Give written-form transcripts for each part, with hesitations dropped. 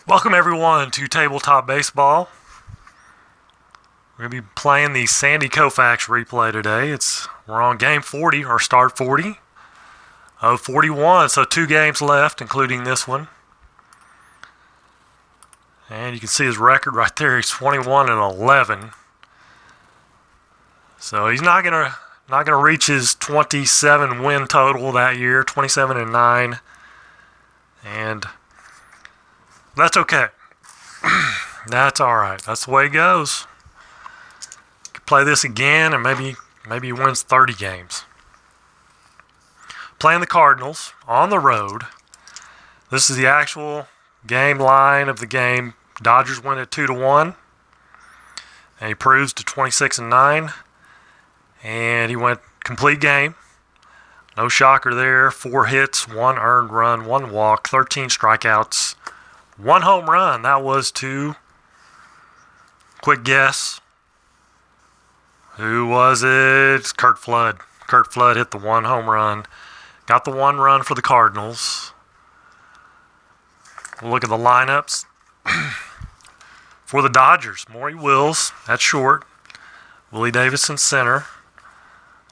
Welcome everyone to Tabletop Baseball. We're going to be playing the Sandy Koufax replay today. We're on game 40, or start 40 of 41, so 2 games left, including this one. And you can see his record right there. He's 21-11. So he's not gonna reach his 27 win total that year, 27-9, and that's okay. That's all right. That's the way it goes. Could play this again, and maybe he wins 30 games. Playing the Cardinals on the road. This is the actual game line of the game. Dodgers win at 2-1, and he proves to 26-9. And he went complete game. No shocker there. 4 hits, 1 earned run, 1 walk, 13 strikeouts, 1 home run. That was to, quick guess, who was it? Curt Flood. Curt Flood hit the 1 home run. Got the 1 run for the Cardinals. We'll look at the lineups. For the Dodgers, Maury Wills at short. Willie Davis in center.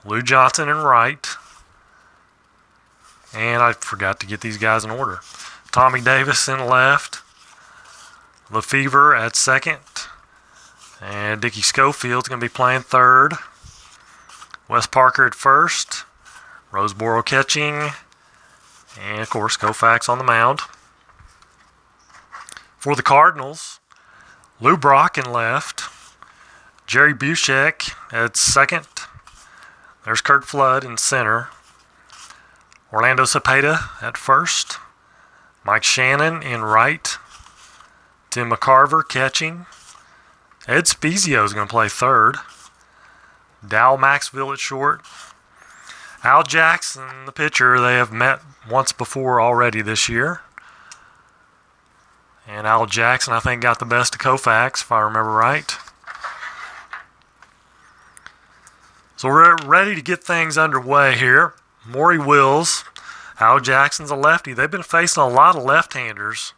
Lou Johnson in right. And I forgot to get these guys in order. Tommy Davis in left. LeFever at second. And Dickie Schofield's going to be playing third. Wes Parker at first. Roseboro catching. And, of course, Koufax on the mound. For the Cardinals, Lou Brock in left. Jerry Bushek at second. There's Curt Flood in center. Orlando Cepeda at first. Mike Shannon in right. Tim McCarver catching. Ed Spezio is going to play third. Dal Maxville at short. Al Jackson, the pitcher, they have met once before already this year. And Al Jackson, I think, got the best of Koufax, if I remember right. So we're ready to get things underway here. Maury Wills, Al Jackson's a lefty. They've been facing a lot of left-handers.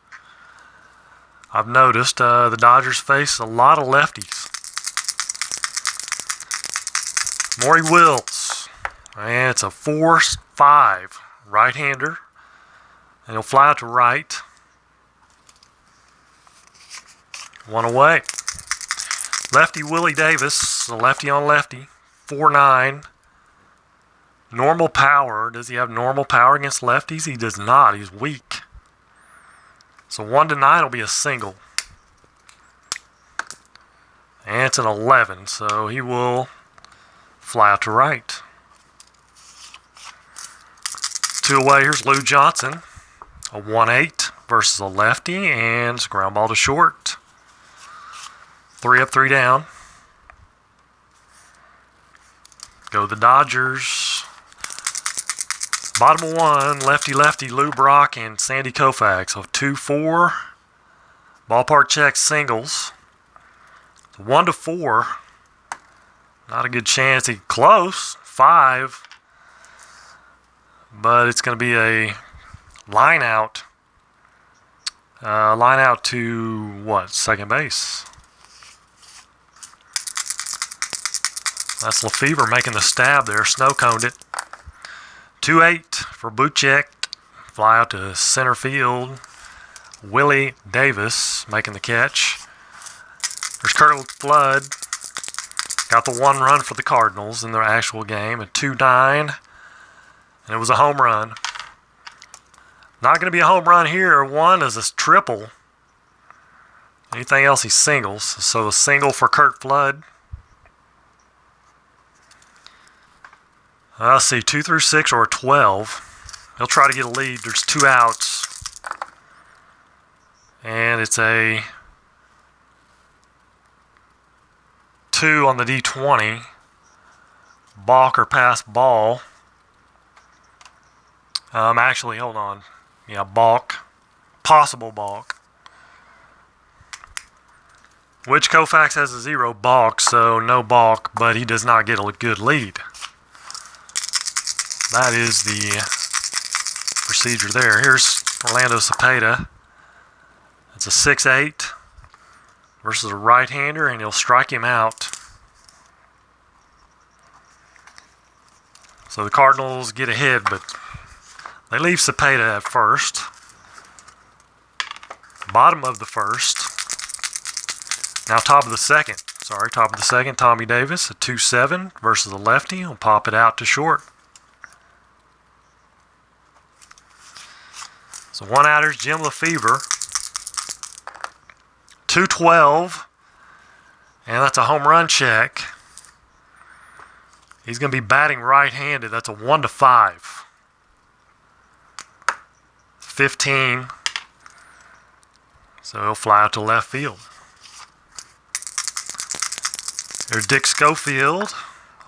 I've noticed the Dodgers face a lot of lefties. Maury Wills, and it's a 4-5 right-hander. And he'll fly out to right. 1 away. Lefty Willie Davis, a lefty on lefty. 4'9". Normal power. Does he have normal power against lefties? He does not. He's weak. So 1-9 will be a single. And it's an 11, so he will fly out to right. 2 away. Here's Lou Johnson. A 1-8 versus a lefty, and it's a ground ball to short. 3 up, 3 down. Go the Dodgers. Bottom of 1, lefty, Lou Brock and Sandy Koufax. So 2-4. Ballpark check singles. 1-4. Not a good chance. He's close. 5. But it's going to be a line out. Line out to what? Second base. That's LeFever making the stab there. Snow coned it. 2-8 for Buchek. Fly out to center field. Willie Davis making the catch. There's Curt Flood. Got the 1 run for the Cardinals in their actual game. A 2-9. And it was a home run. Not going to be a home run here. 1 is a triple. Anything else, he singles. So a single for Curt Flood. Let's see, 2 through 6 or 12. He'll try to get a lead. There's 2 outs. And it's a 2 on the D20. Balk or pass ball. Actually, hold on. Yeah, balk. Possible balk. Which Koufax has a 0 balk, so no balk, but he does not get a good lead. That is the procedure there. Here's Orlando Cepeda. It's a 6-8 versus a right-hander, and he'll strike him out. So the Cardinals get ahead, but they leave Cepeda at first. Bottom of the first. Now top of the second. Top of the second, Tommy Davis, a 2-7 versus a lefty. He'll pop it out to short. So one-outers, Jim Lefevre. 2-12. And that's a home run check. He's going to be batting right-handed. That's a 1-5. 15. So he'll fly out to left field. There's Dick Schofield,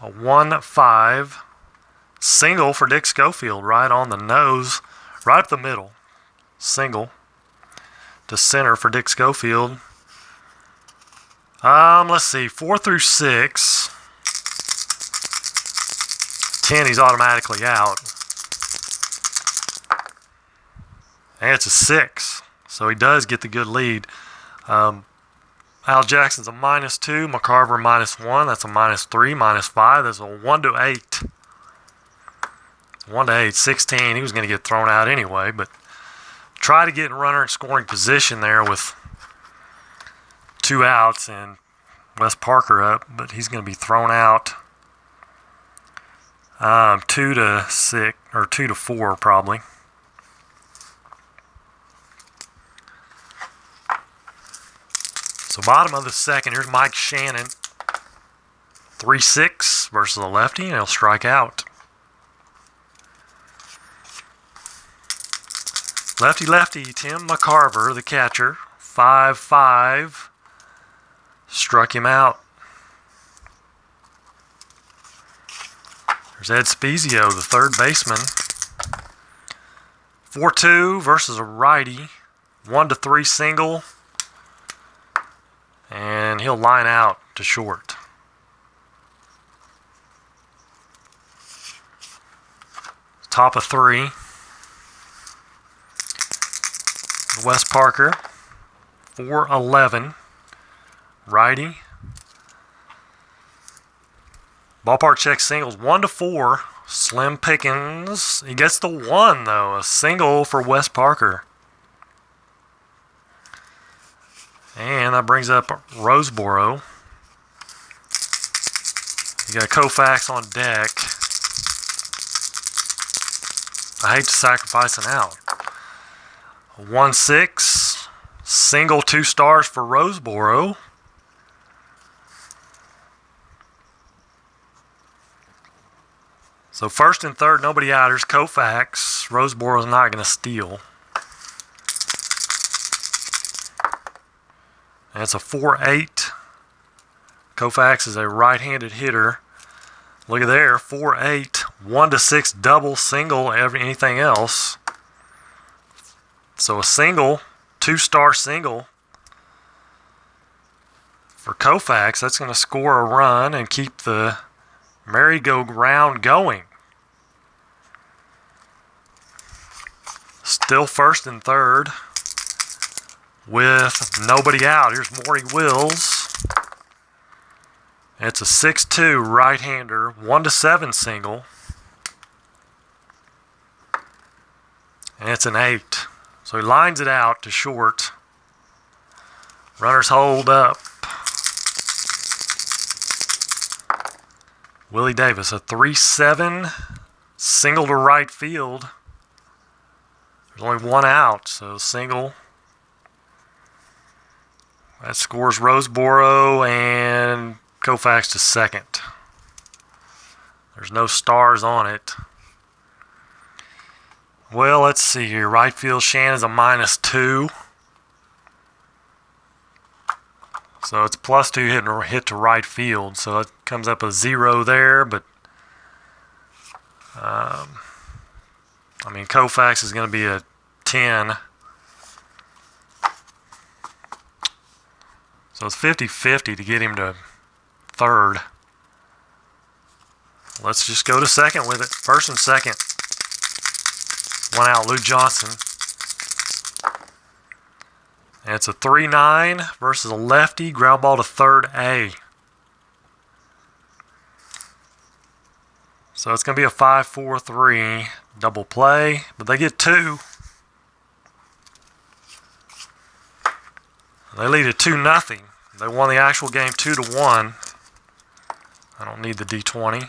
a 1-5 single for Dick Schofield, right on the nose, right up the middle. Single to center for Dick Schofield. Let's see, 4 through 6. 10, he's automatically out. And it's a 6, so he does get the good lead. Al Jackson's a -2, McCarver -1. That's a -3, -5. That's a 1-8. 1-8, 16. He was going to get thrown out anyway, but try to get a runner in scoring position there with 2 outs and Wes Parker up, but he's going to be thrown out. 2-6 or 2-4 probably. So bottom of the second, here's Mike Shannon. 3-6 versus a lefty, and he'll strike out. Lefty, Tim McCarver, the catcher. 5-5. Struck him out. There's Ed Spezio, the third baseman. 4-2 versus a righty. 1-3 single. And he'll line out to short. Top of 3. Wes Parker. 4-11. Righty. Ballpark check singles 1-4. Slim pickings. He gets the 1 though. A single for Wes Parker. And that brings up Roseboro. You got Koufax on deck. I hate to sacrifice an out. 1-6. Single 2 stars for Roseboro. So first and third, nobody outers. Koufax. Roseboro's not going to steal. And it's a 4-8. Koufax is a right-handed hitter. Look at there, 4-8, 1-6 double, single, anything else. So a single, 2-star single for Koufax. That's going to score a run and keep the merry-go-round going. Still first and third with nobody out. Here's Maury Wills. It's a 6-2 right-hander, 1-7 single. And it's an 8. So he lines it out to short. Runners hold up. Willie Davis, a 3-7 single to right field. There's only 1 out, so single. That scores Roseboro and Koufax to second. There's no stars on it. Well, let's see here. Right field, Shannon's a -2. So it's +2 hit to right field. So it comes up a 0 there. But, Koufax is going to be a 10. So it's 50-50 to get him to third. Let's just go to second with it. First and second. 1 out, Lou Johnson. And it's a 3-9 versus a lefty. Ground ball to third A. So it's going to be a 5-4-3 double play, but they get 2. They lead at 2-0. They won the actual game 2-1. I don't need the D20.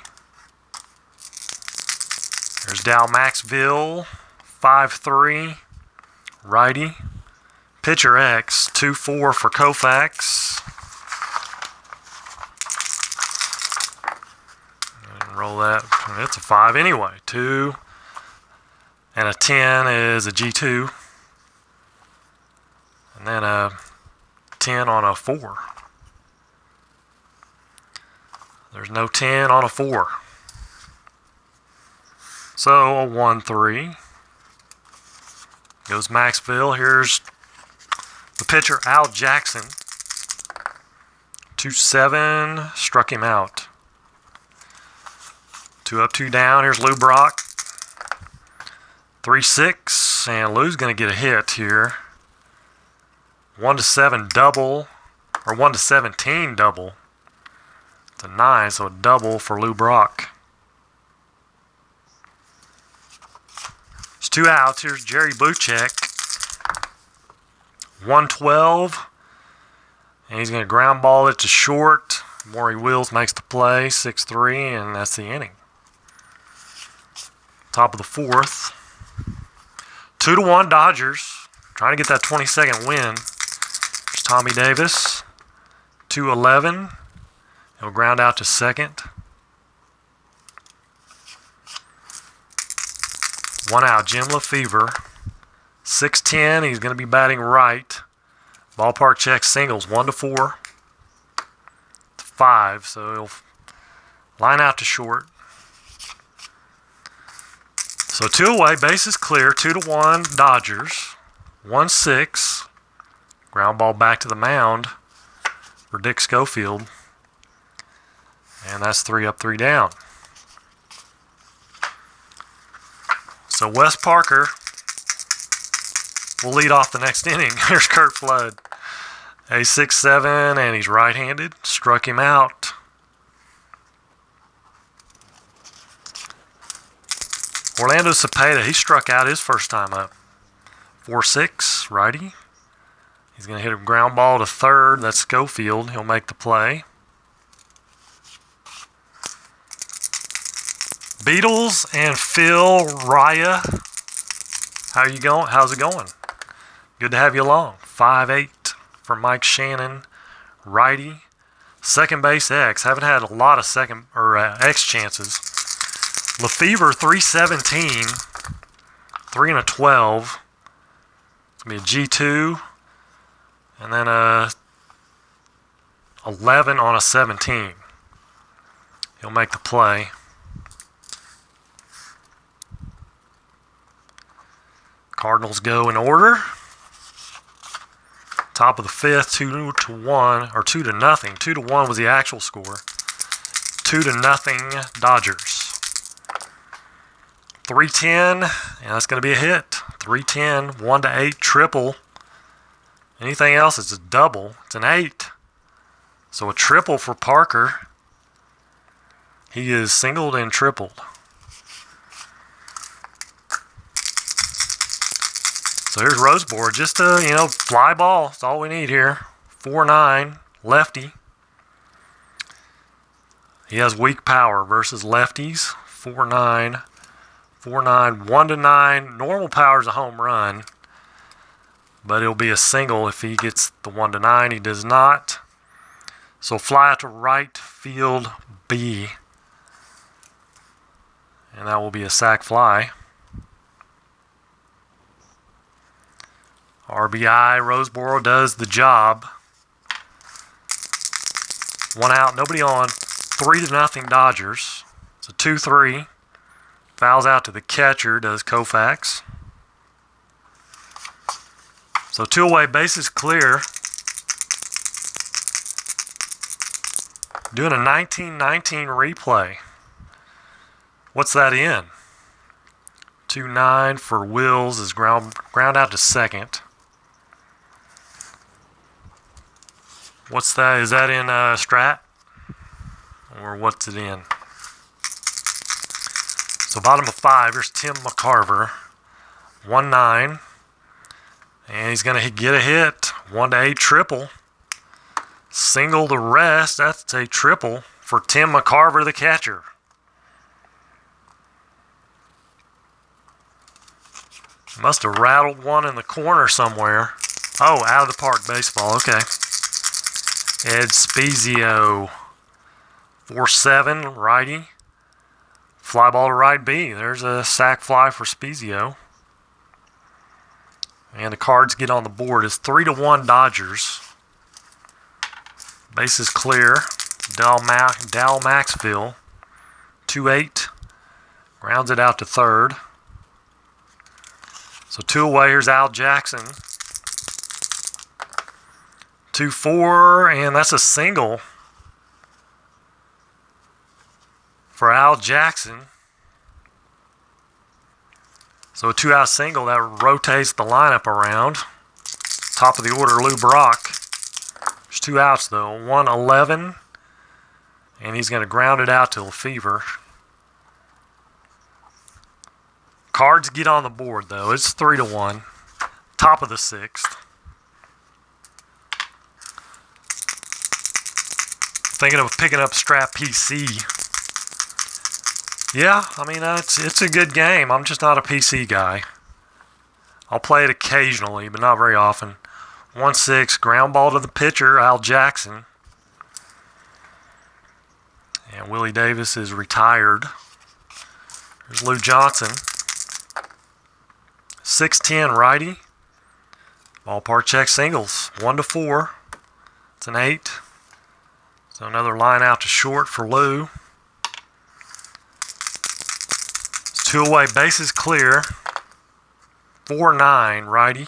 There's Dow Maxville, 5-3, righty. Pitcher X, 2-4 for Koufax. And roll that. It's a 5 anyway. 2 and a 10 is a G2. And then a 10 on a 4. There's no 10 on a 4. So a 1-3. Goes Maxville. Here's the pitcher, Al Jackson. 2-7. Struck him out. 2 up, 2 down. Here's Lou Brock. 3-6. And Lou's going to get a hit here. 1-7 double. Or 1-17 double. It's a 9, so a double for Lou Brock. There's 2 outs. Here's Jerry Buchek. 1-12. And he's going to ground ball it to short. Maury Wills makes the play. 6-3, and that's the inning. Top of the 4th. 2-1 Dodgers. Trying to get that 22nd win. There's Tommy Davis. 2-11. He'll ground out to second. 1 out, Jim Lefevre. 6-10, he's going to be batting right. Ballpark check singles, 1-4. 5, so he'll line out to short. So 2 away, bases clear, 2-1 Dodgers. 1-6. Ground ball back to the mound for Dick Schofield. And that's 3 up, 3 down. So Wes Parker will lead off the next inning. There's Kurt Flood. A 6-7, and he's right-handed. Struck him out. Orlando Cepeda, he struck out his first time up. 4-6, righty. He's going to hit a ground ball to third. That's Schofield. He'll make the play. Beatles and Phil Raya. How you going? How's it going? Good to have you along. 5-8 for Mike Shannon, righty. Second base X. Haven't had a lot of second or X chances. Lefevre 3-17, 3 and a 12. It's gonna be a G2, and then a 11 on a 17. He'll make the play. Cardinals go in order. Top of the 5th, 2-1 or 2-0. 2-1 was the actual score. 2-0 Dodgers. 3-10, and that's going to be a hit. 3-10, 1-8 triple. Anything else is a double. It's an 8. So a triple for Parker. He is singled and tripled. So here's Roseboro, just a, fly ball. That's all we need here. 4-9, lefty. He has weak power versus lefties. 4-9, 4-9, 1-9. Normal power is a home run, but it'll be a single if he gets the 1-9. He does not. So fly out to right field B, and that will be a sac fly. RBI, Roseboro does the job. 1 out, nobody on. 3-0 Dodgers. It's a 2-3. Fouls out to the catcher, does Koufax. So 2 away, bases clear. Doing a 19-19 replay. What's that in? 2-9 for Wills is ground out to second. What's that? Is that in Strat? Or what's it in? So bottom of 5, here's Tim McCarver. 1-9. And he's going to get a hit. 1-8 triple. Single the rest. That's a triple for Tim McCarver, the catcher. Must have rattled one in the corner somewhere. Oh, out of the park baseball. Okay. Ed Spezio. 4-7, righty. Fly ball to right B. There's a sac fly for Spezio. And the Cards get on the board. It's 3-1 Dodgers. Base is clear. Dal Maxfield. 2-8. Grounds it out to third. So 2 away. Here's Al Jackson. 2-4, and that's a single for Al Jackson. So a 2-out single that rotates the lineup around. Top of the order, Lou Brock. There's 2 outs though. 1-11, and he's going to ground it out to Lefevre. Cards get on the board though. It's 3-1. Top of the 6th. Thinking of picking up Strap PC. Yeah, I mean, it's a good game. I'm just not a PC guy. I'll play it occasionally, but not very often. 1-6, ground ball to the pitcher, Al Jackson. And Willie Davis is retired. There's Lou Johnson. 6-10, righty. Ballpark check singles. 1-4. It's an 8. So another line out to short for Lou. It's 2 away, bases clear. 4-9, righty.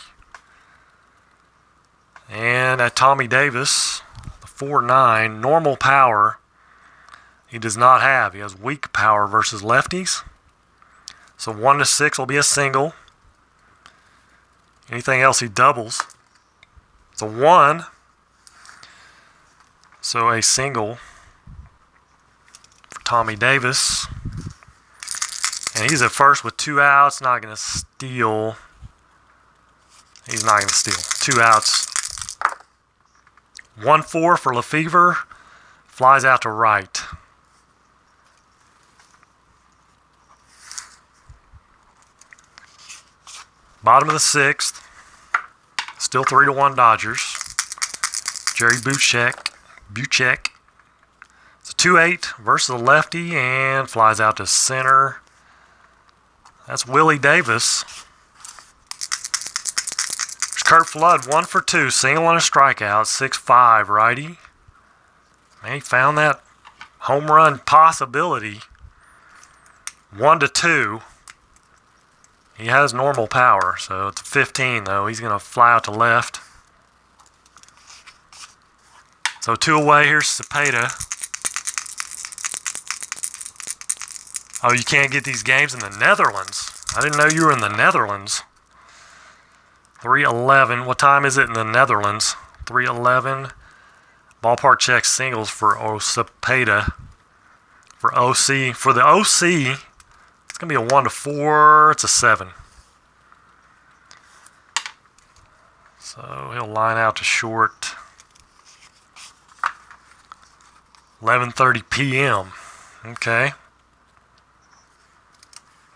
And at Tommy Davis, the 4-9, normal power he does not have. He has weak power versus lefties. So 1-6 will be a single. Anything else he doubles. It's a 1. So a single for Tommy Davis. And he's at first with 2 outs. Not going to steal. He's not going to steal. 2 outs. 1-4 for Lefevre. Flies out to right. Bottom of the 6th. Still 3-1 Dodgers. Jerry Buchek. It's a 2-8 versus a lefty and flies out to center. That's Willie Davis. There's Kurt Flood, 1 for 2, single and a strikeout, 6-5 righty. Man, he found that home run possibility. 1-2. He has normal power, so it's a 15 though. He's going to fly out to left. So 2 away, here's Cepeda. Oh, you can't get these games in the Netherlands. I didn't know you were in the Netherlands. 3-11. What time is it in the Netherlands? 3-11. Ballpark check singles for Cepeda. For OC. For the OC, it's going to be a 1-4. It's a 7. So he'll line out to short. 11:30 p.m. Okay.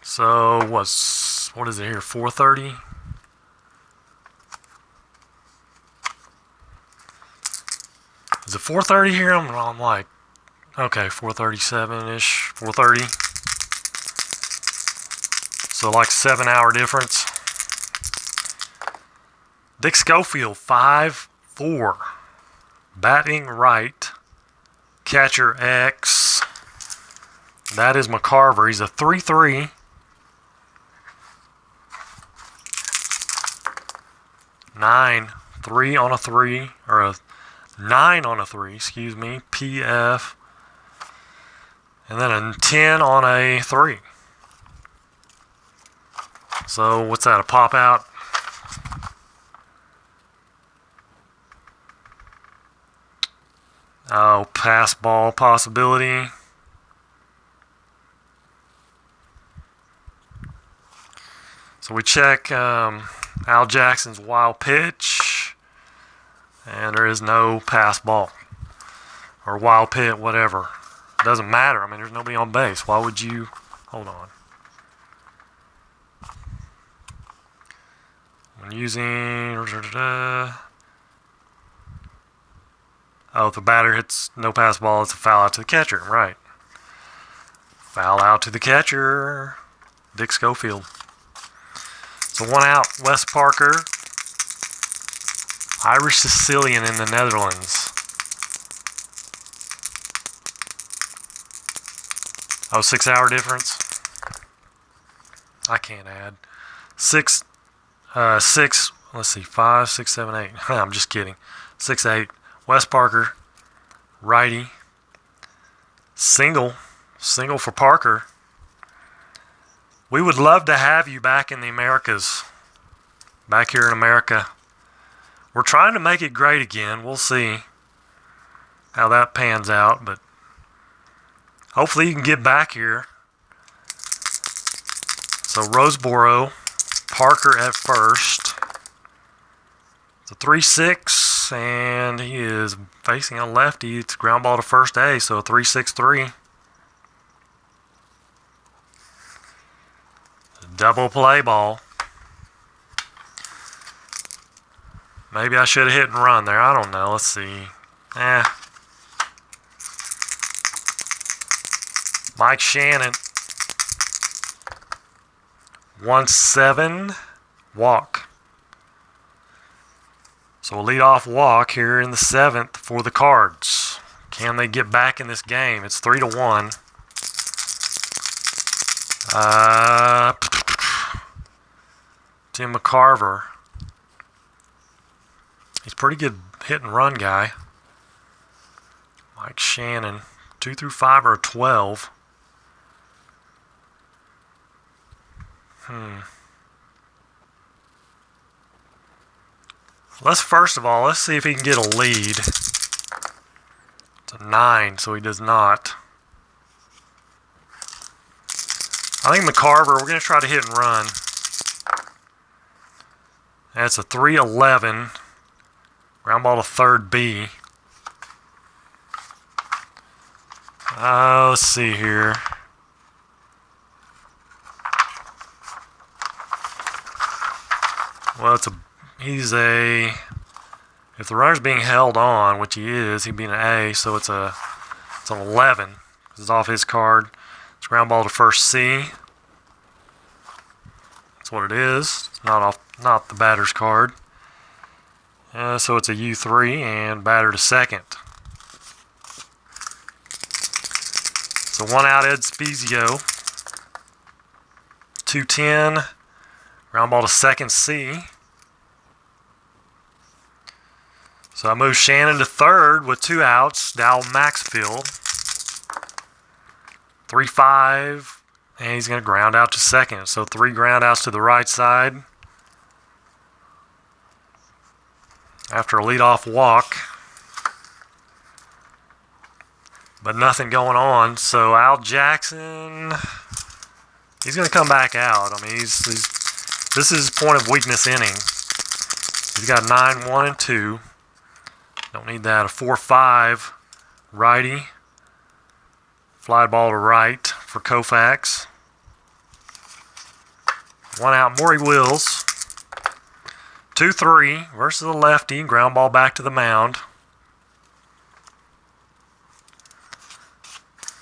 So what is it here? 4:30. Is it 4:30 here? I'm like, okay, 4:37-ish, 4:30. So like 7-hour difference. Dick Schofield, 5-4. Batting right. Catcher X. That is McCarver. He's a 3-3. 9-3 on a 3, or a 9 on a 3, excuse me. PF. And then a 10 on a 3. So what's that, a pop out? Oh, pass ball possibility. So we check Al Jackson's wild pitch, and there is no pass ball or wild pitch, whatever. It doesn't matter. I mean, there's nobody on base. Why would you? Hold on. When using, oh, if the batter hits no pass ball, it's a foul out to the catcher. Right. Foul out to the catcher, Dick Schofield. So 1 out, Wes Parker, Irish Sicilian in the Netherlands. Oh, 6 hour difference. I can't add. Six. Let's see, 5, 6, 7, 8. I'm just kidding. 6, 8. Wes Parker, righty. Single for Parker. We would love to have you back in the Americas, back here in America. We're trying to make it great again. We'll see how that pans out, but hopefully you can get back here. So Roseboro, Parker at first. It's a 3-6, and he is facing a lefty. It's a ground ball to first A, so a 3-6-3. Double play ball. Maybe I should have hit and run there. I don't know. Let's see. Mike Shannon. 1-7. Walk. So a leadoff walk here in the 7th for the Cards. Can they get back in this game? It's 3-1. Tim McCarver. He's pretty good hit and run guy. Mike Shannon. 2 through 5 are 12. First of all, let's see if he can get a lead. It's a 9, so he does not. I think McCarver, we're going to try to hit and run. That's a 3-11. Ground ball to third B. Let's see here. Well, if the runner's being held on, which he is, he'd be an A, so it's an 11. It's off his card. It's ground ball to first C. That's what it is. It's not the batter's card. So it's a U3 and batter to second. So 1 out, Ed Spezio. 2-10. Ground ball to second C. So I move Shannon to third with 2 outs. Dowell Maxfield. 3-5. And he's going to ground out to second. So 3 ground outs to the right side. After a leadoff walk. But nothing going on. So Al Jackson, he's going to come back out. I mean, this is his point of weakness inning. He's got 9, 1, and 2. Don't need that. A 4-5 righty. Fly ball to right for Koufax. 1 out, Maury Wills. 2-3 versus the lefty. Ground ball back to the mound.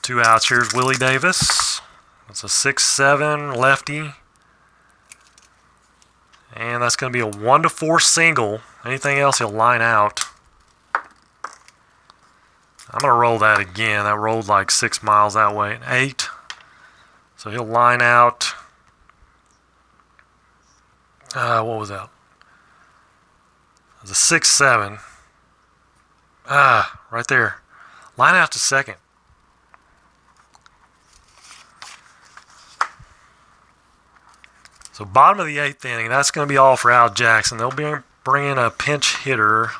2 outs. Here's Willie Davis. It's a 6-7 lefty. And that's going to be a 1-4 single. Anything else, he'll line out. I'm going to roll that again. That rolled like 6 miles that way. 8. So he'll line out. What was that? It was a 6-7. Right there. Line out to second. So bottom of the 8th inning. That's going to be all for Al Jackson. They'll be bringing a pinch hitter.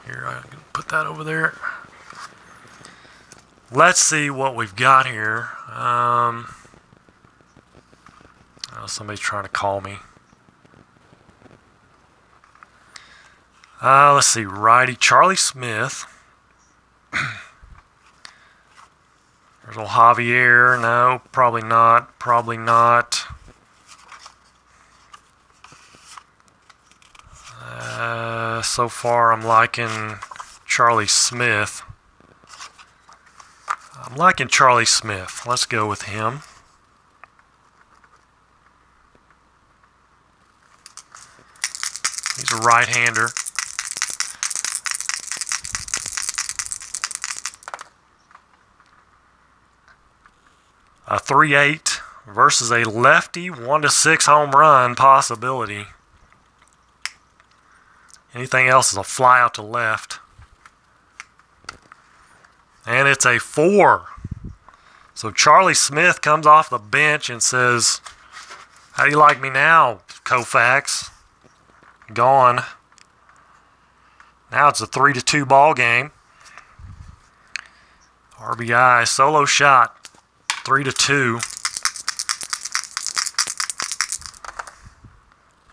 Here, Put that over there. Let's see what we've got here. Oh, somebody's trying to call me. Let's see. Righty, Charlie Smith. There's old Javier. No, probably not. Probably not. So far, I'm liking Charlie Smith. I'm liking Charlie Smith. Let's go with him. He's a right-hander. A 3-8 versus a lefty 1-6 home run possibility. Anything else is a fly out to left. And it's a 4. So Charlie Smith comes off the bench and says, "How do you like me now, Koufax?" Gone. Now it's a 3-2 ball game. RBI solo shot, 3-2.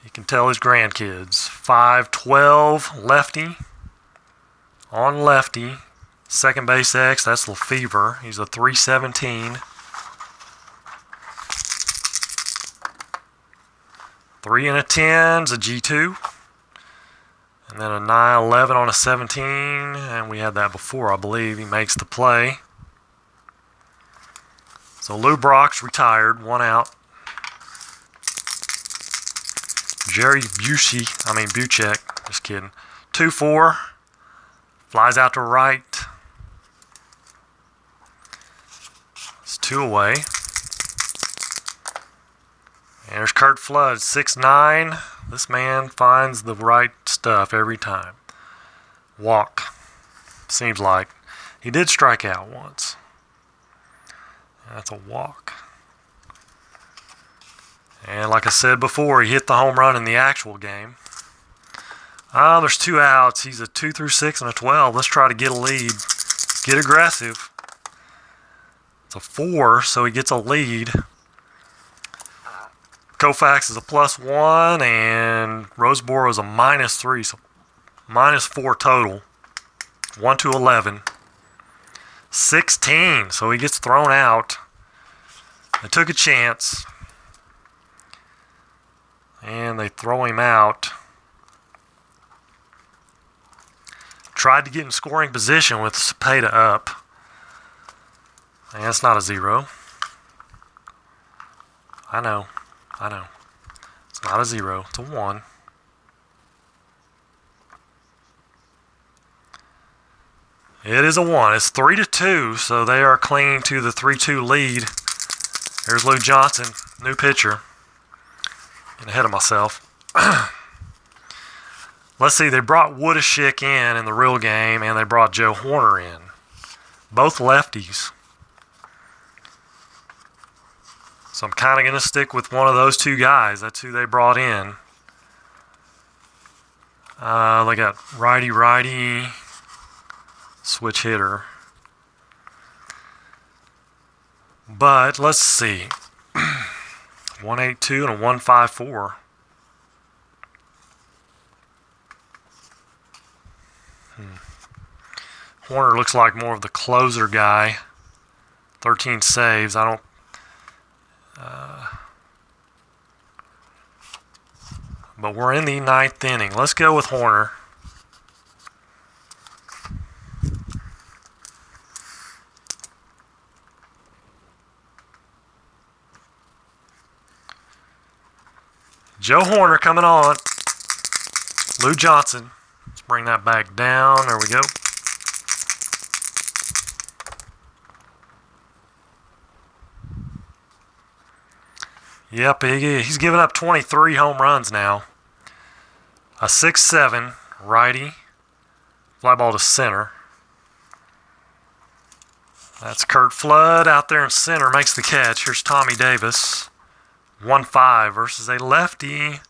You can tell his grandkids. 5-12 lefty on lefty. Second base X, that's Lefevre. He's a 3-17. 3 and a 10's a G2. And then a 9-11 on a 17. And we had that before, I believe. He makes the play. So Lou Brock's retired, 1 out. Jerry Buchek, just kidding. 2-4. Flies out to right. It's 2 away. And there's Curt Flood, 6'9". This man finds the right stuff every time. Walk. Seems like. He did strike out once. That's a walk. And like I said before, he hit the home run in the actual game. There's 2 outs. He's a 2-6 and a 12. Let's try to get a lead. Get aggressive. It's a 4, so he gets a lead. Koufax is a +1, and Roseboro is a -3, so -4 total. 1-11. 16, so he gets thrown out. They took a chance. And they throw him out. Tried to get in scoring position with Cepeda up. And it's not a 0. I know. It's not a 0. It's a 1. It is a 1. It's 3-2, so they are clinging to the 3-2 lead. Here's Lou Johnson, new pitcher. Getting ahead of myself. Let's see, they brought Woodashik in the real game, and they brought Joe Horner in. Both lefties. So I'm kind of going to stick with one of those 2 guys. That's who they brought in. They got righty, switch hitter. But let's see. 182 and a 154. Horner looks like more of the closer guy. 13 saves. I don't. But we're in the 9th inning. Let's go with Horner. Joe Horner coming on. Lou Johnson. Let's bring that back down. There we go. Yep, he's given up 23 home runs now. A 6-7 righty. Fly ball to center. That's Curt Flood out there in center. Makes the catch. Here's Tommy Davis. 1-5 versus a lefty.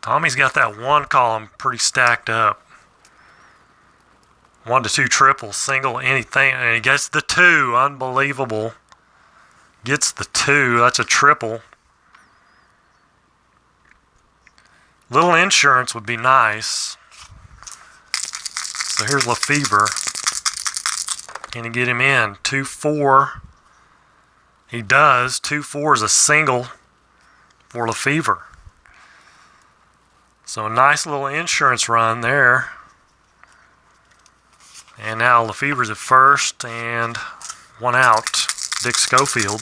Tommy's got that 1 column pretty stacked up. 1 to 2 triple, single, anything, and he gets the 2. Unbelievable. Gets the 2. That's a triple. Little insurance would be nice. So here's Lefevre. Can he get him in? 2-4. He does. 2-4 is a single for Lefevre. So a nice little insurance run there. And now Lefevre's at first and 1 out. Dick Schofield.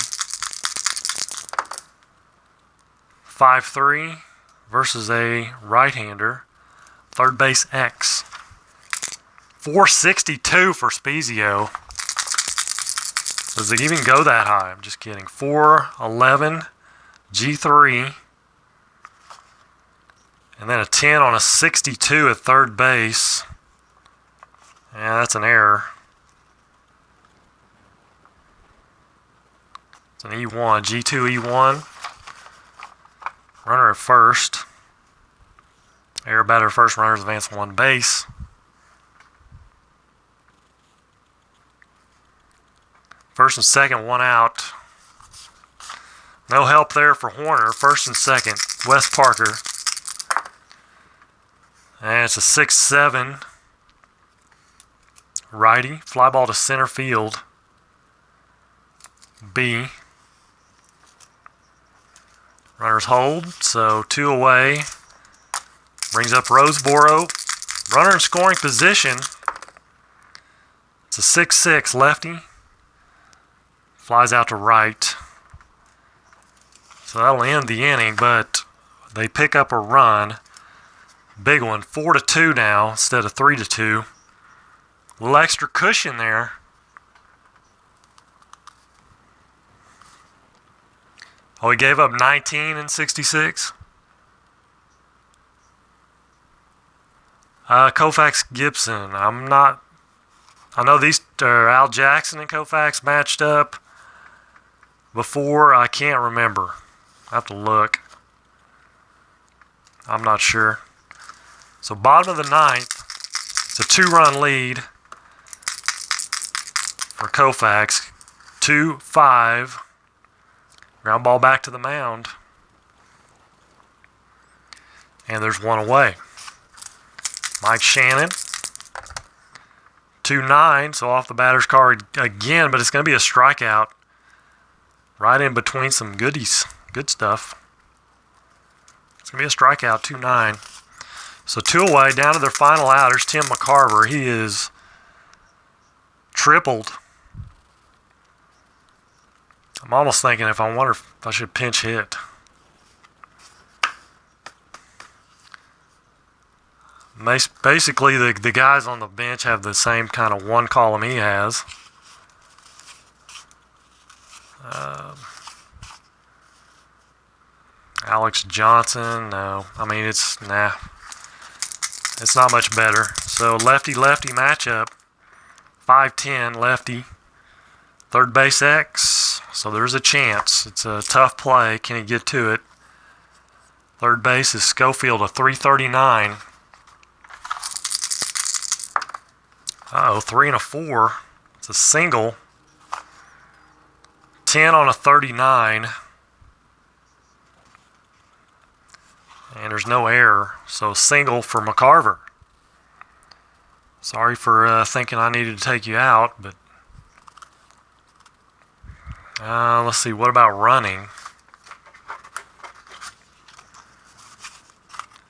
5-3 versus a right-hander. Third base X. 462 for Spezio. Does it even go that high? I'm just kidding. 411 G3. And then a 10 on a 62 at third base. Yeah, that's an error. It's an E1, G2 E1. Runner at first. Error batter first, runners advance 1 base. First and second, 1 out. No help there for Horner. First and second, Wes Parker. And it's a 6-7 righty. Fly ball to center field. B. Runners hold, so 2 away. Brings up Roseboro. Runner in scoring position. It's a 6-6 lefty. Flies out to right. So that'll end the inning, but they pick up a run. Big one, 4-2 now instead of 3-2. A little extra cushion there. Oh, he gave up 19 in 66. Koufax Gibson. I know these are Al Jackson and Koufax matched up before. I can't remember. I have to look. I'm not sure. So bottom of the 9th. It's a 2-run lead for Koufax. 2-5. Ground ball back to the mound. And there's 1 away. Mike Shannon. 2-9, so off the batter's card again, but it's going to be a strikeout. Right in between some goodies. Good stuff. It's going to be a strikeout, 2-9. So 2 away, down to their final out. There's Tim McCarver. He is tripled. I'm almost thinking I wonder if I should pinch hit. Basically, the guys on the bench have the same kind of 1 column he has. Alex Johnson, no. I mean, it's not much better. So lefty-lefty matchup. 5'10", lefty. Third base X. So there's a chance. It's a tough play. Can he get to it? Third base is Schofield, a 339. 3 and a 4. It's a single. 10 on a 39. And there's no error. So single for McCarver. Sorry for thinking I needed to take you out, but let's see. What about running?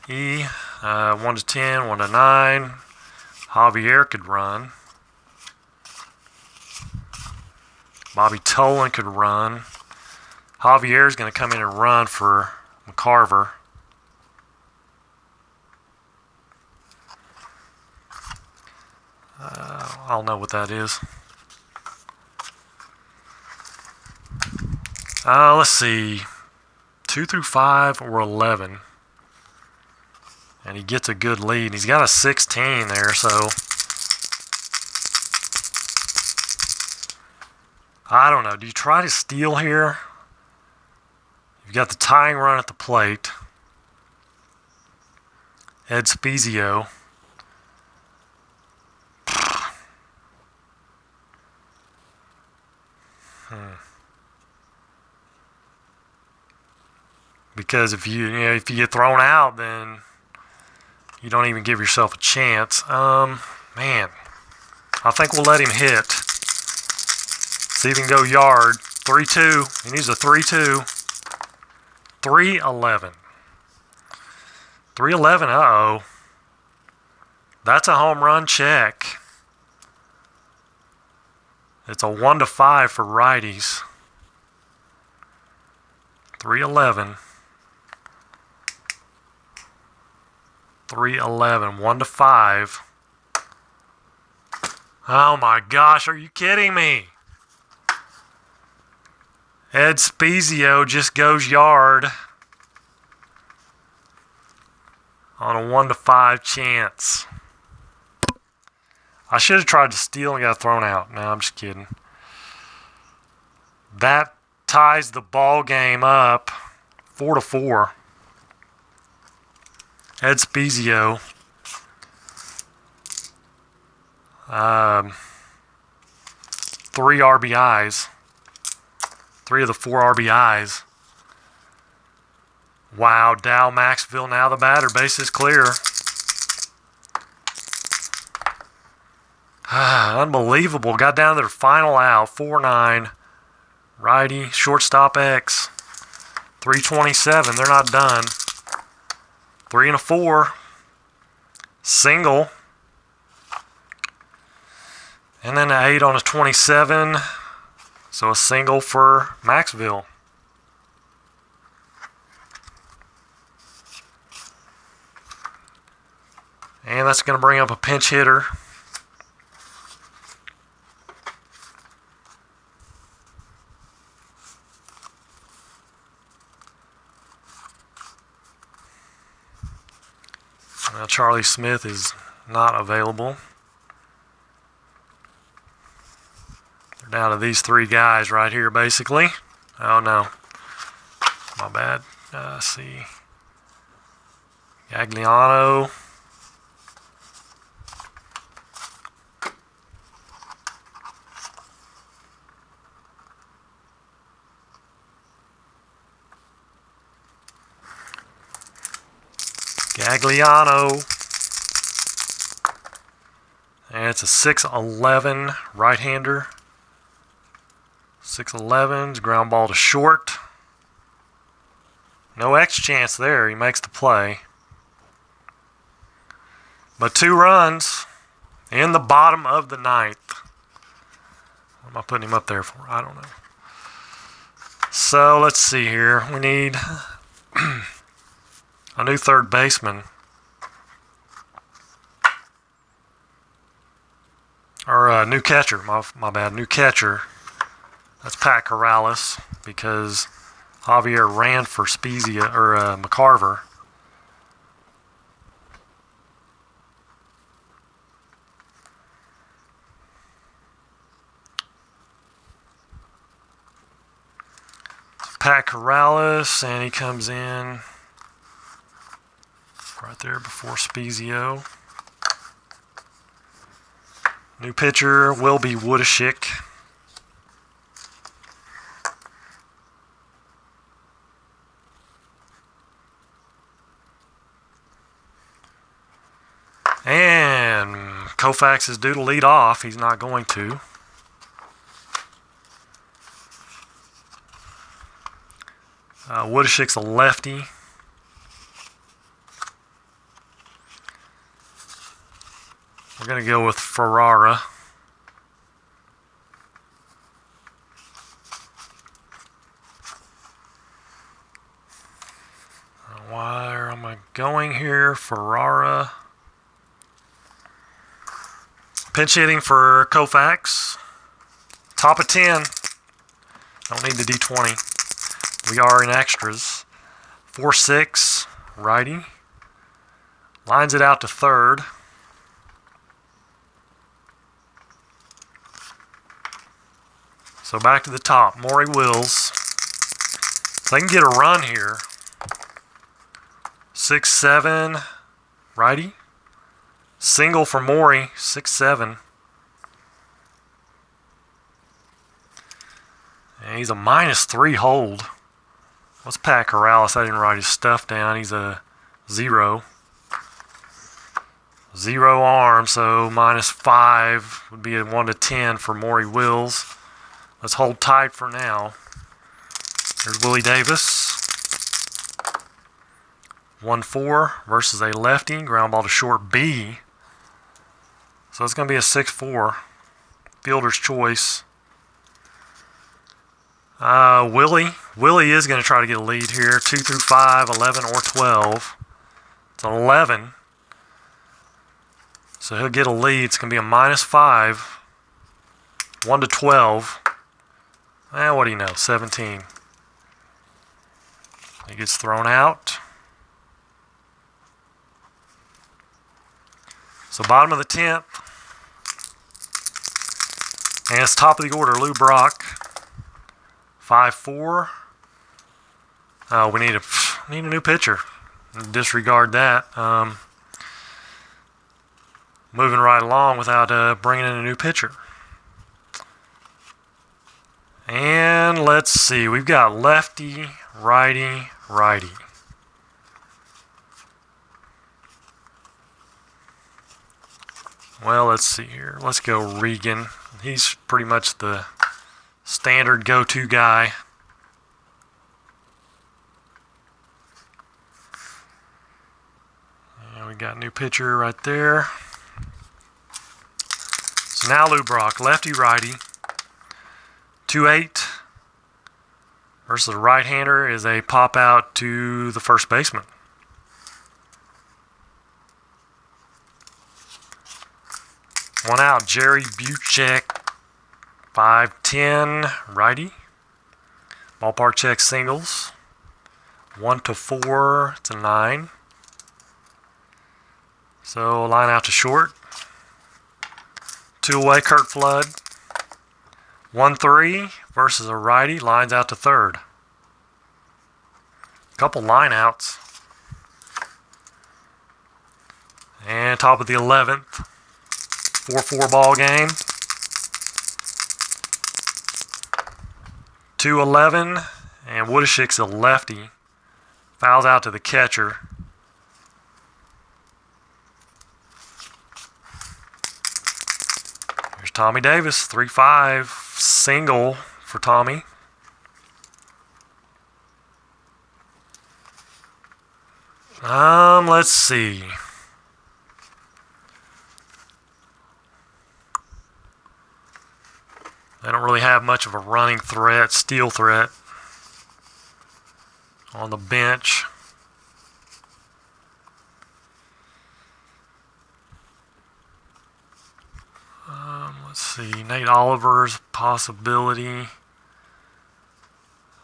1 to 10, 1 to 9. Javier could run. Bobby Tolan could run. Javier's going to come in and run for McCarver. I don't know what that is. Let's see. 2 through 5 or 11. And he gets a good lead. He's got a 16 there, so I don't know. Do you try to steal here? You've got the tying run at the plate. Ed Spezio. Because if you get thrown out, then you don't even give yourself a chance. Man, I think we'll let him hit. See if he can go yard. 3-2. He needs a 3-2. 3-11. 3-11. Uh-oh. That's a home run check. It's a 1-5 for righties. 3-11. 3-11. 1-5. Oh my gosh, are you kidding me? Ed Spezio just goes yard on a 1-5 chance. I should have tried to steal and got thrown out. No, I'm just kidding. That ties the ball game up 4-4. Ed Spezio. 3 RBIs. 3 of the 4 RBIs. Wow, Dow Maxville now the batter. Base is clear. Unbelievable. Got down to their final out. 4-9. Righty. Shortstop X. 327. They're not done. 3-4. Single. And then an 8 on a 27. So a single for Maxville. And that's going to bring up a pinch hitter. Now Charlie Smith is not available. They're down to these 3 guys right here, basically. Oh no, my bad. Let's see, Gagliano. Gagliano. And it's a 6-11 right-hander. 6-11's ground ball to short. No X chance there. He makes the play. But 2 runs in the bottom of the 9th. What am I putting him up there for? I don't know. So let's see here. We need a new third baseman. Or a new catcher. My bad. New catcher. That's Pat Corrales, because Javier ran for Spezia or McCarver. Pat Corrales, and he comes in right there before Spezio. New pitcher will be Woodashick. And Koufax is due to lead off. He's not going to. Woodashick's a lefty. We're going to go with Ferrara. Where am I going here? Ferrara. Pinch hitting for Koufax. Top of 10. Don't need the D20. We are in extras. 4-6. Righty. Lines it out to third. So back to the top. Maury Wills. If they can get a run here. 6-7. Righty. Single for Maury. 6-7. And he's a -3 hold. What's Pat Corrales? I didn't write his stuff down. He's a 0. 0 arm, so -5 would be a 1 to 10 for Maury Wills. Let's hold tight for now. Here's Willie Davis. 1-4 versus a lefty. Ground ball to short B. So it's going to be a 6-4. Fielder's choice. Willie is going to try to get a lead here. 2 through 5, 11 or 12. It's 11. So he'll get a lead. It's going to be a -5. 1 to 12. What do you know? 17. He gets thrown out. So bottom of the 10th. And it's top of the order, Lou Brock. 5-4. We need a new pitcher. Disregard that. Moving right along without bringing in a new pitcher. And let's see. We've got lefty, righty, righty. Well, let's see here. Let's go Regan. He's pretty much the standard go-to guy. And we got a new pitcher right there. So now Lou Brock, lefty, righty. 2-8 versus a right-hander is a pop out to the first baseman. One out, Jerry Buchek, 5-10, righty. Ballpark check singles. 1 to 4, it's a 9. So line out to short. 2 away, Kurt Flood. 1-3 versus a righty, lines out to third. Couple line outs. And top of the 11th. 4-4 ball game. 2-11, and Woodishik's a lefty. Fouls out to the catcher. Here's Tommy Davis, 3-5, single for Tommy. Let's see. They don't really have much of a running threat, steal threat on the bench. Let's see, Nate Oliver's possibility.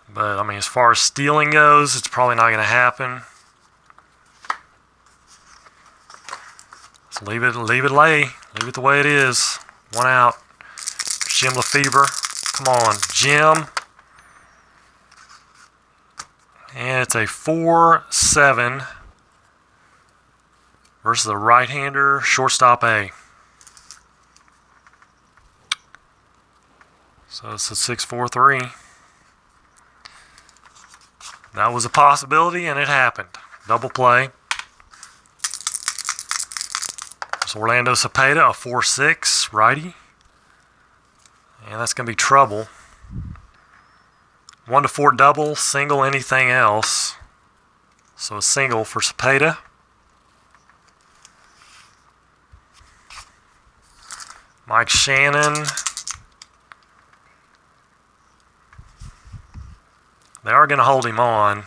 But, I mean, as far as stealing goes, it's probably not going to happen. So leave it lay. Leave it the way it is. 1 out. Jim Lefevre. Come on, Jim. And it's a 4-7 versus a right-hander, shortstop A. So it's a 6-4-3. That was a possibility, and it happened. Double play. It's Orlando Cepeda, a 4-6 righty. And that's going to be trouble. 1 to 4 double, single, anything else. So a single for Cepeda. Mike Shannon. They are going to hold him on.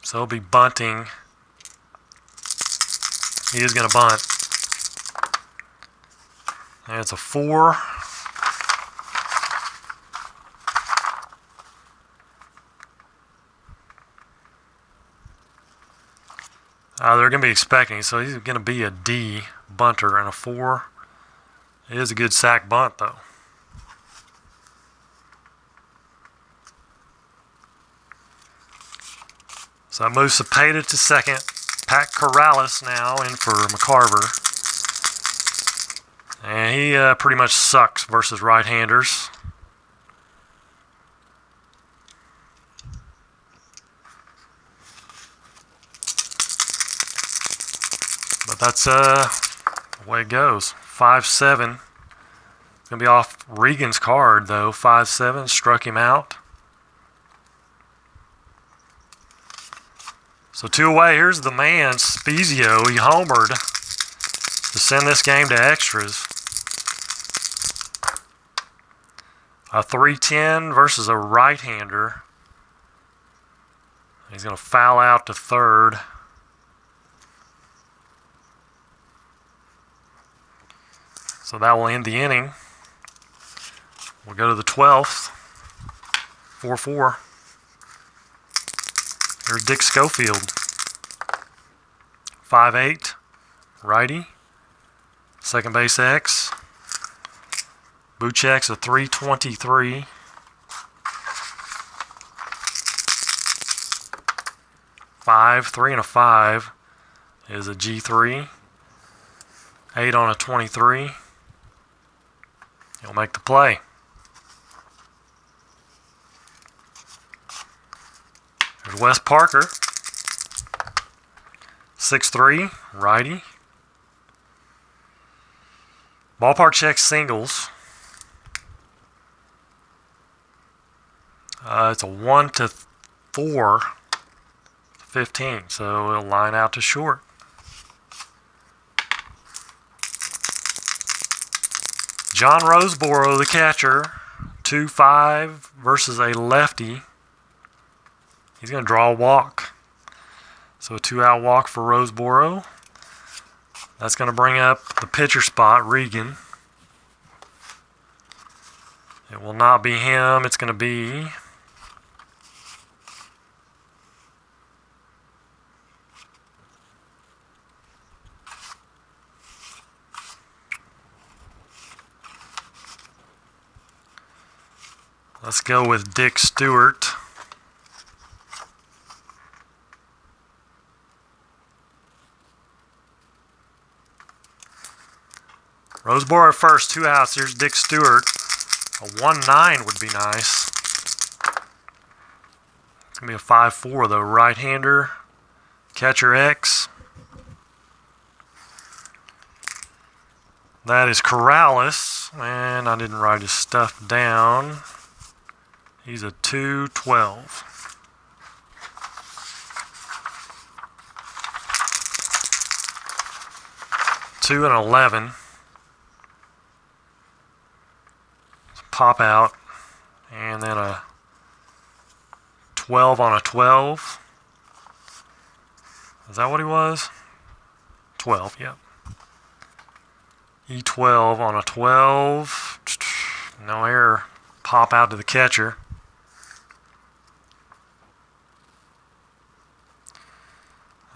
So he'll be bunting. He is going to bunt. And it's a 4. They're going to be expecting, so he's going to be a D bunter and a 4. It is a good sack bunt, though. So that moves Cepeda to second. Pat Corrales now in for McCarver. And he pretty much sucks versus right-handers. But that's the way it goes. 5-7. It's going to be off Regan's card, though. 5-7. Struck him out. So 2 away. Here's the man, Spezio. He homered to send this game to extras. A 3-10 versus a right-hander. He's going to foul out to third. So that will end the inning. We'll go to the 12th. 4-4. Here's Dick Schofield. 5-8. Righty. Second base X. Buchek's a 323. 5, 3 and a 5 is a G3. 8 on a 23. He'll make the play. There's Wes Parker. 6-3, righty. Ballpark check singles. It's a 1-4, 15, so it'll line out to short. John Roseboro, the catcher, 2-5 versus a lefty. He's going to draw a walk. So a 2-out walk for Roseboro. That's going to bring up the pitcher spot, Regan. It will not be him. It's going to be let's go with Dick Stewart. Roseboro at first, 2 outs. Here's Dick Stewart. A 1-9 would be nice. It's going to be a 5-4 though. Right-hander, catcher X. That is Corrales. And I didn't write his stuff down. He's a 2-12. Two and 11. Pop out, and then a 12 on a 12. Is that what he was? 12, yep. E12 on a 12. No error. Pop out to the catcher.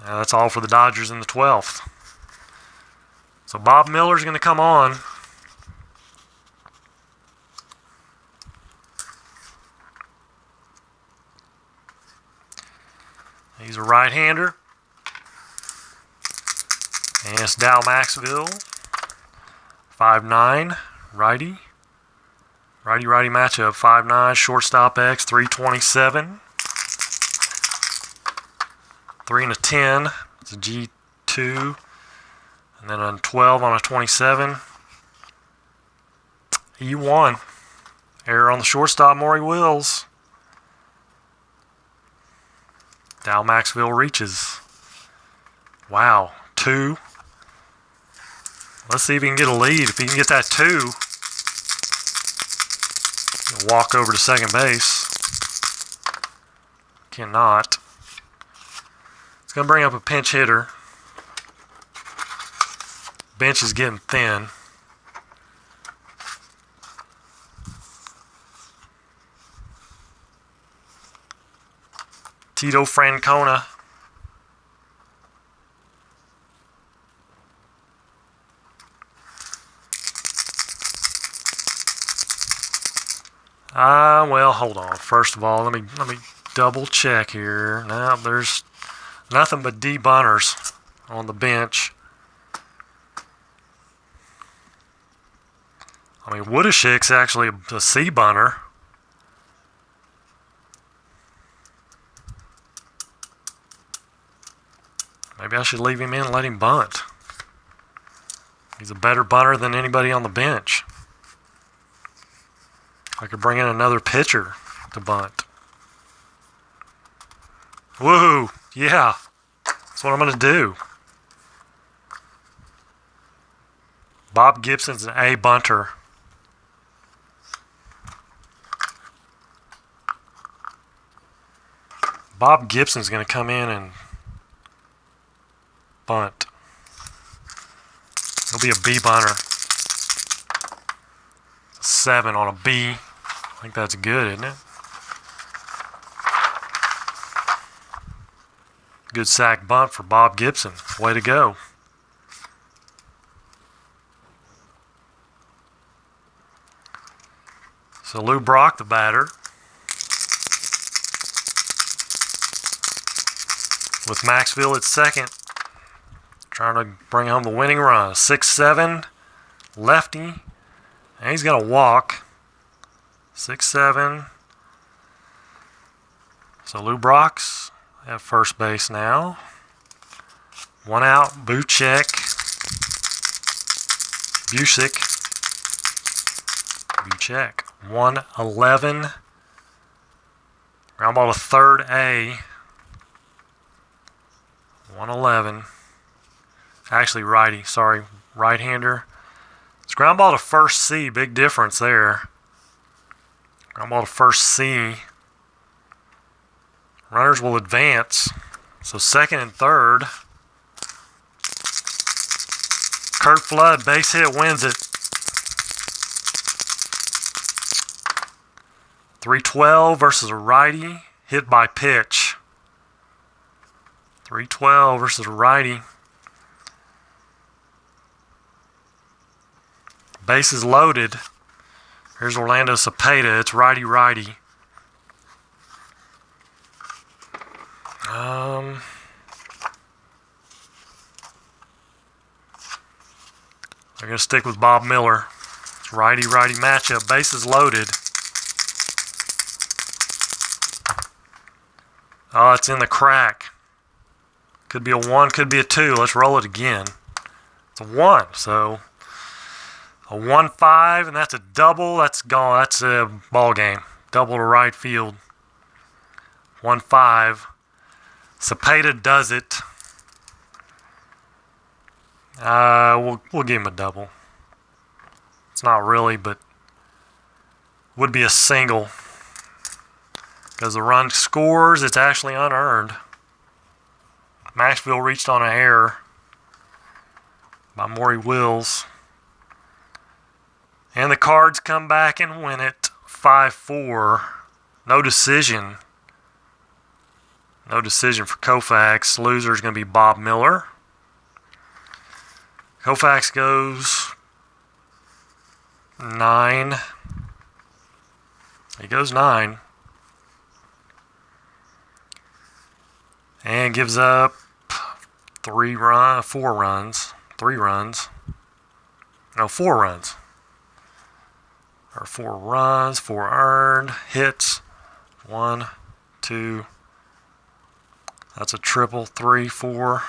That's all for the Dodgers in the 12th. So Bob Miller's going to come on. He's a right-hander. And it's Dow Maxville. 5'9", righty. Righty-righty matchup. 5'9", shortstop X, 327. 3 and a 10. It's a G2. And then a 12 on a 27. E1. Error on the shortstop, Maury Wills. Dow Maxville reaches. Wow, 2. Let's see if he can get a lead. If he can get that 2, he'll walk over to second base. Cannot. It's going to bring up a pinch hitter. Bench is getting thin. Tito Francona. Well, hold on. First of all, let me double check here. Now there's nothing but D bunters on the bench. I mean, Woodashik's actually a C bunter. Maybe I should leave him in and let him bunt. He's a better bunter than anybody on the bench. I could bring in another pitcher to bunt. Woohoo! Yeah, that's what I'm going to do. Bob Gibson's an A bunter. Bob Gibson's going to come in and bunt. He'll be a B bunter. 7 on a B. I think that's good, isn't it? Good sack bunt for Bob Gibson. Way to go. So Lou Brock, the batter, with Maxfield at second, trying to bring home the winning run. 6-7, lefty, and he's got a walk. 6-7. So Lou Brock's at first base now. 1 out, Busick. Busick. 1-11. Ground ball to third A. 1-11. Actually righty, sorry, right-hander. It's ground ball to first C, big difference there. Ground ball to first C. Runners will advance. So second and third. Kurt Flood, base hit, wins it. 312 versus a righty, hit by pitch. 312 versus a righty. Bases loaded. Here's Orlando Cepeda. It's righty-righty. They're going to stick with Bob Miller. It's righty-righty matchup. Bases loaded. Oh, it's in the crack. Could be a 1, could be a 2. Let's roll it again. It's a 1, so a 1-5, and that's a double. That's gone. That's a ball game. Double to right field. 1-5. Cepeda does it. We'll give him a double. It's not really, but would be a single. Because the run scores, it's actually unearned. Maxfield reached on an error by Maury Wills. And the Cards come back and win it 5-4. No decision. No decision for Koufax. Loser is going to be Bob Miller. Koufax goes 9. He goes 9. And gives up 4 runs. 3 runs. No, 4 runs. Or 4 runs, 4 earned, hits. 1, 2. That's a triple. 3, 4.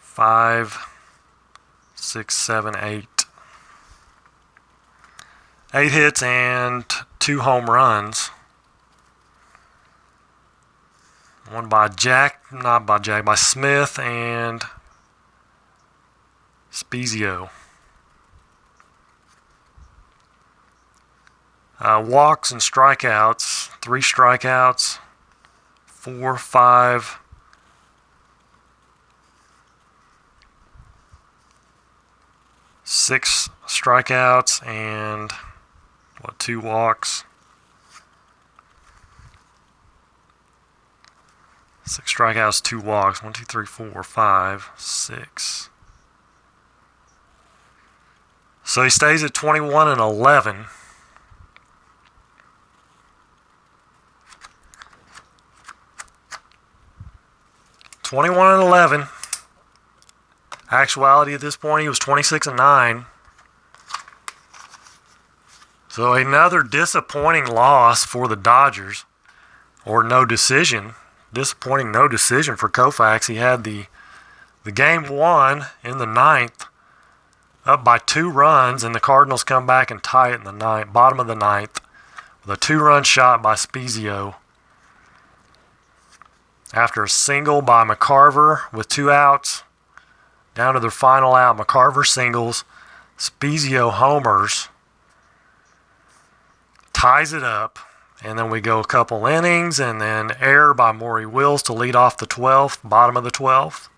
5, 6, 7, 8. 8 hits and 2 home runs. One by by Smith and Spezio. Walks and strikeouts. 3 strikeouts. 4, 5. 6 strikeouts and 2 walks. 6 strikeouts, 2 walks. 1, 2, 3, 4, 5, 6. So he stays at 21-11. Actuality at this point, he was 26-9. So another disappointing loss for the Dodgers, or no decision. Disappointing no decision for Koufax. He had the game won in the ninth, up by 2 runs, and the Cardinals come back and tie it in the ninth, bottom of the ninth, with a 2-run shot by Spezio. After a single by McCarver with 2 outs, down to their final out, McCarver singles, Spezio homers, ties it up, and then we go a couple innings, and then error by Maury Wills to lead off the 12th, bottom of the 12th.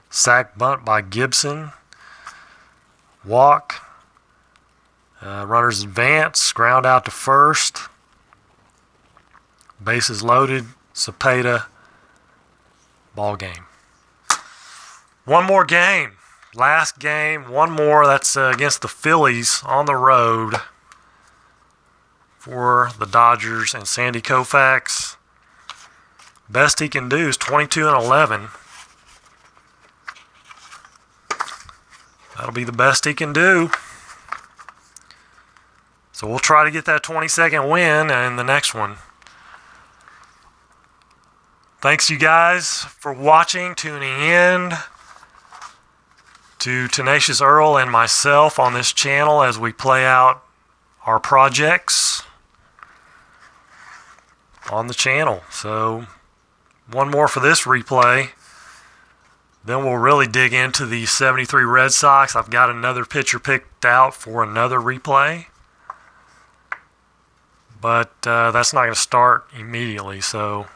Sack bunt by Gibson. Walk. Runners advance, ground out to first. Bases loaded, Cepeda, ball game. One more game. Last game, one more. That's against the Phillies on the road for the Dodgers and Sandy Koufax. Best he can do is 22-11. That'll be the best he can do. So we'll try to get that 22nd win in the next one. Thanks you guys for watching, tuning in to Tenacious Earl and myself on this channel as we play out our projects on the channel. So one more for this replay. Then we'll really dig into the 73 Red Sox. I've got another pitcher picked out for another replay. But that's not going to start immediately, so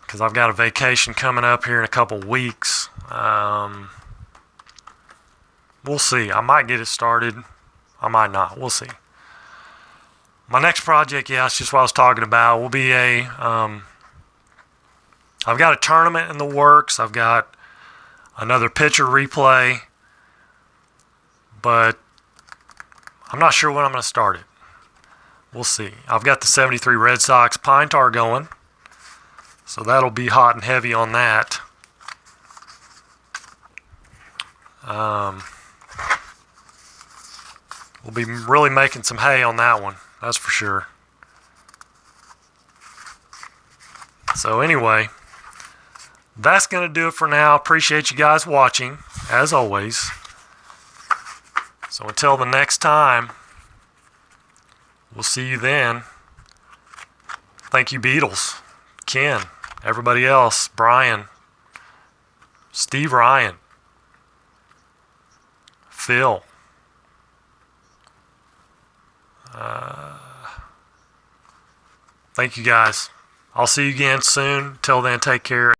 because I've got a vacation coming up here in a couple weeks. We'll see. I might get it started. I might not. We'll see. My next project, yeah, it's just what I was talking about, will be I've got a tournament in the works. I've got another pitcher replay, but I'm not sure when I'm going to start it. We'll see. I've got the 73 Red Sox Pine Tar going, so that'll be hot and heavy on that. We'll be really making some hay on that one, that's for sure. So anyway, that's going to do it for now. Appreciate you guys watching, as always. So until the next time, we'll see you then. Thank you, Beatles, Ken, everybody else, Brian, Steve Ryan, Phil. Thank you guys. I'll see you again soon. Till then, take care.